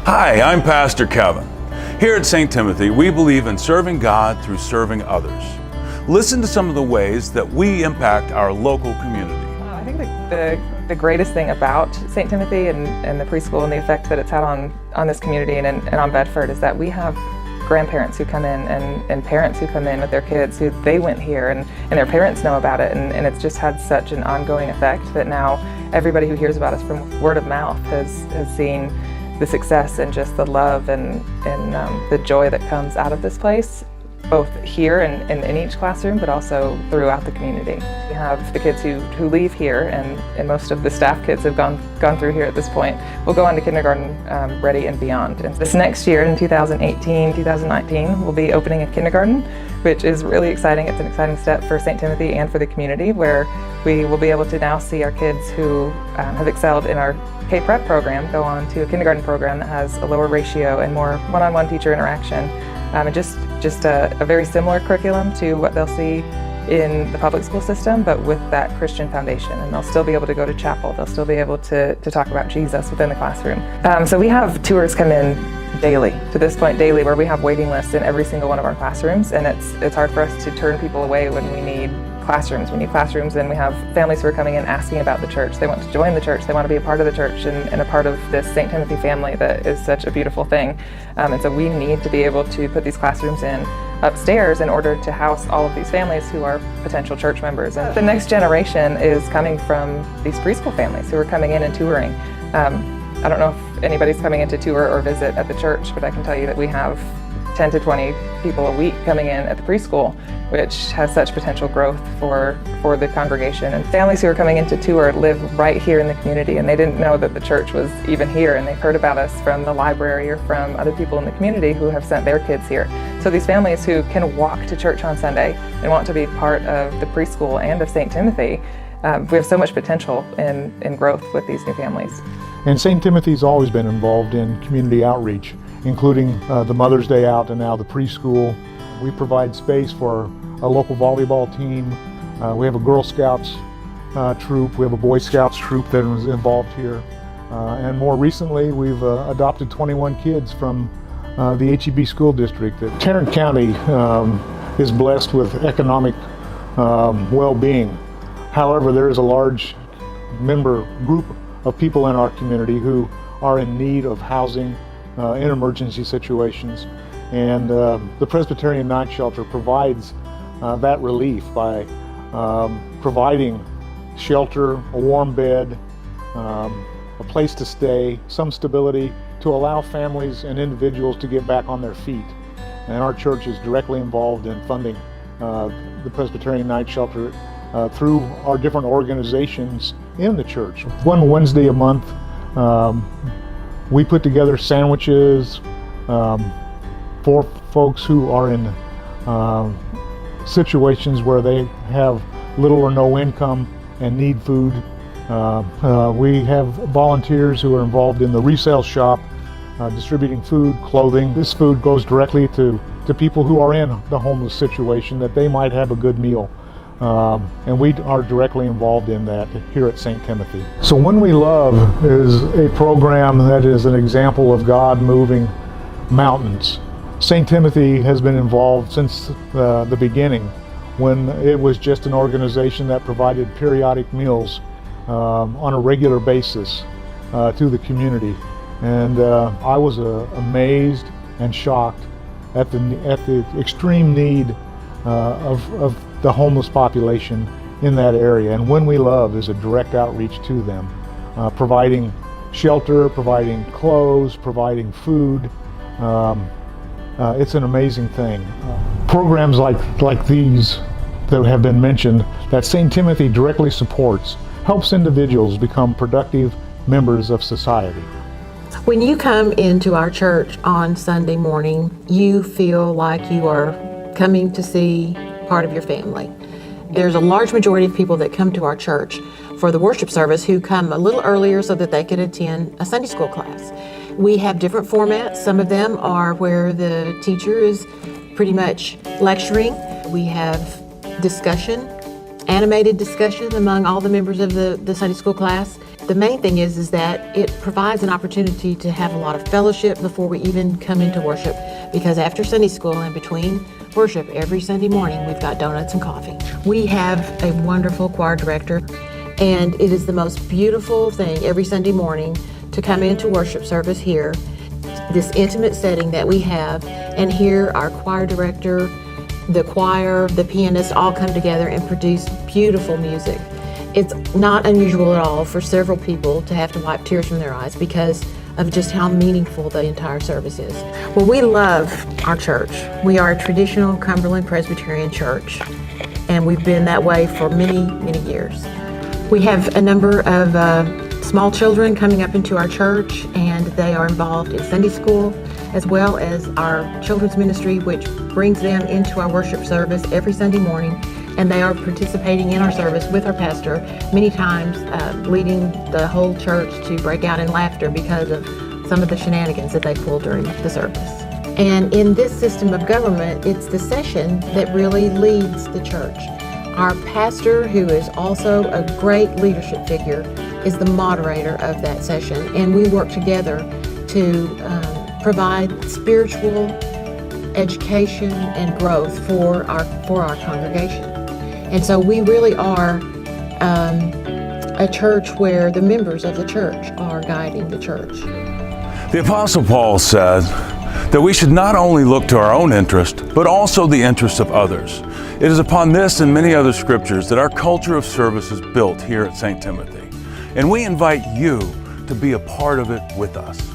Hi, I'm Pastor Kevin. Here at St. Timothy, we believe in serving God through serving others. Listen to some of the ways that we impact our local community. I think the greatest thing about St. Timothy and the preschool and the effect that it's had on this community and on Bedford is that we have grandparents who come in and parents who come in with their kids who they went here and their parents know about it, and it's just had such an ongoing effect that now everybody who hears about us from word of mouth has seen the success and just the love and the joy that comes out of this place, both here and in each classroom, but also throughout the community. We have the kids who leave here, and most of the staff kids have gone through here at this point, will go on to kindergarten ready and beyond. And this next year in 2018, 2019, we'll be opening a kindergarten, which is really exciting. It's an exciting step for St. Timothy and for the community, where we will be able to now see our kids who have excelled in our K-Prep program go on to a kindergarten program that has a lower ratio and more one-on-one teacher interaction. And just a very similar curriculum to what they'll see in the public school system, but with that Christian foundation. And they'll still be able to go to chapel. They'll still be able to talk about Jesus within the classroom. So we have tours come in daily, to this point daily, where we have waiting lists in every single one of our classrooms, and it's hard for us to turn people away when we need classrooms. We need classrooms, and we have families who are coming in asking about the church. They want to join the church. They want to be a part of the church and a part of this St. Timothy family that is such a beautiful thing. And so we need to be able to put these classrooms in upstairs in order to house all of these families who are potential church members. And the next generation is coming from these preschool families who are coming in and touring. I don't know if anybody's coming in to tour or visit at the church, but I can tell you that we have 10 to 20 people a week coming in at the preschool, which has such potential growth for the congregation. And families who are coming in to tour live right here in the community, and they didn't know that the church was even here, and they've heard about us from the library or from other people in the community who have sent their kids here. So these families who can walk to church on Sunday and want to be part of the preschool and of St. Timothy, we have so much potential in growth with these new families. And St. Timothy's always been involved in community outreach, including the Mother's Day Out and now the preschool. We provide space for a local volleyball team. We have a Girl Scouts troop. We have a Boy Scouts troop that was involved here. And more recently, we've adopted 21 kids from the HEB school district. Tarrant County is blessed with economic well-being. However, there is a large member group of people in our community who are in need of housing in emergency situations, and the Presbyterian Night Shelter provides that relief by providing shelter, a warm bed, a place to stay, some stability to allow families and individuals to get back on their feet. And our church is directly involved in funding the Presbyterian Night Shelter through our different organizations in the church. One Wednesday a month, we put together sandwiches for folks who are in situations where they have little or no income and need food. We have volunteers who are involved in the resale shop, distributing food, clothing. This food goes directly to people who are in the homeless situation, that they might have a good meal. And we are directly involved in that here at St. Timothy. So When We Love is a program that is an example of God moving mountains. St. Timothy has been involved since the beginning, when it was just an organization that provided periodic meals on a regular basis to the community. And I was amazed and shocked at the extreme need of the homeless population in that area. And When We Love is a direct outreach to them, providing shelter, providing clothes, providing food. It's an amazing thing. Programs like these that have been mentioned, that St. Timothy directly supports, helps individuals become productive members of society. When you come into our church on Sunday morning, you feel like you are coming to see part of your family. There's a large majority of people that come to our church for the worship service who come a little earlier so that they could attend a Sunday school class. We have different formats. Some of them are where the teacher is pretty much lecturing. We have discussion animated discussion among all the members of the Sunday school class. The main thing is that it provides an opportunity to have a lot of fellowship before we even come into worship, because after Sunday school and between worship every Sunday morning, we've got donuts and coffee. We have a wonderful choir director, and it is the most beautiful thing every Sunday morning to come into worship service here, this intimate setting that we have, and hear our choir director, the choir, the pianist all come together and produce beautiful music. It's not unusual at all for several people to have to wipe tears from their eyes because of just how meaningful the entire service is. Well, we love our church. We are a traditional Cumberland Presbyterian church, and we've been that way for many, many years. We have a number of small children coming up into our church, and they are involved in Sunday school, as well as our children's ministry, which brings them into our worship service every Sunday morning. And they are participating in our service with our pastor, many times leading the whole church to break out in laughter because of some of the shenanigans that they pull during the service. And in this system of government, it's the session that really leads the church. Our pastor, who is also a great leadership figure, is the moderator of that session, and we work together to provide spiritual education and growth for our congregation. And so we really are a church where the members of the church are guiding the church. The Apostle Paul said that we should not only look to our own interest, but also the interest of others. It is upon this and many other scriptures that our culture of service is built here at St. Timothy. And we invite you to be a part of it with us.